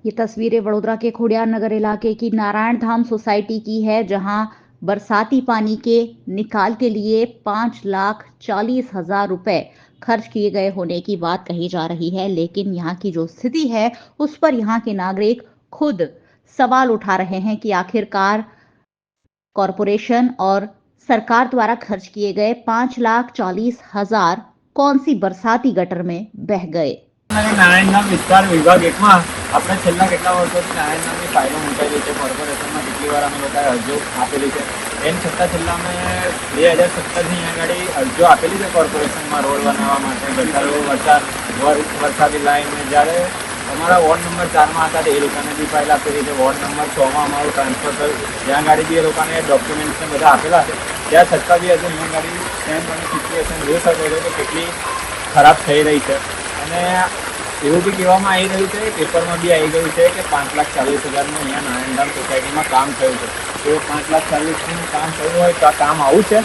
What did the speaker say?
ये तस्वीरें वडोदरा के खोडियार नगर इलाके की नारायण धाम सोसाइटी की है, जहां बरसाती पानी के निकाल के लिए 5,40,000 रुपए खर्च किए गए होने की बात कही जा रही है। लेकिन यहाँ की जो स्थिति है, उस पर यहाँ के नागरिक खुद सवाल उठा रहे हैं कि आखिरकार कॉरपोरेशन और सरकार द्वारा खर्च किए गए 5,40,000 कौन सी बरसाती गटर में बह गए। નારાયણધામ વિસ્તાર વિભાગ એકમાં આપણે છેલ્લા કેટલા વર્ષોથી નારાયણધામની ફાઇલો મૂકાયેલી છે. કોર્પોરેશનમાં કેટલી વાર અમે લોકોએ અરજીઓ આપેલી છે. એમ છતાં છેલ્લા અમે 2017થી અહીંયા આગળ અરજીઓ આપેલી છે કોર્પોરેશનમાં રોડ બનાવવા માટે, ગટરો, વરસાદી લાઈન. જ્યારે અમારા વોર્ડ નંબર 4માં હતા એ લોકોને બી ફાઇલ આપેલી છે. વોર્ડ નંબર 6માં અમારું ટ્રાન્સફર થયું, ત્યાં ગાડી બી એ લોકોને ડોક્યુમેન્ટ્સને બધા આપેલા છે. ત્યાં છતાં બી હજુ અહીંયા ગાડી સેમ તમે સિચ્યુએશન જોઈ શકો છો કે કેટલી ખરાબ થઈ રહી છે. અને એવું બી કહેવામાં આવી રહ્યું છે, પેપરમાં બી આવી ગયું છે કે 5,40,000નું અહીંયા નારાયણધામ સોસાયટીમાં કામ થયું છે. તો 5,40,000નું કામ થયું હોય તો આ કામ આવું છે.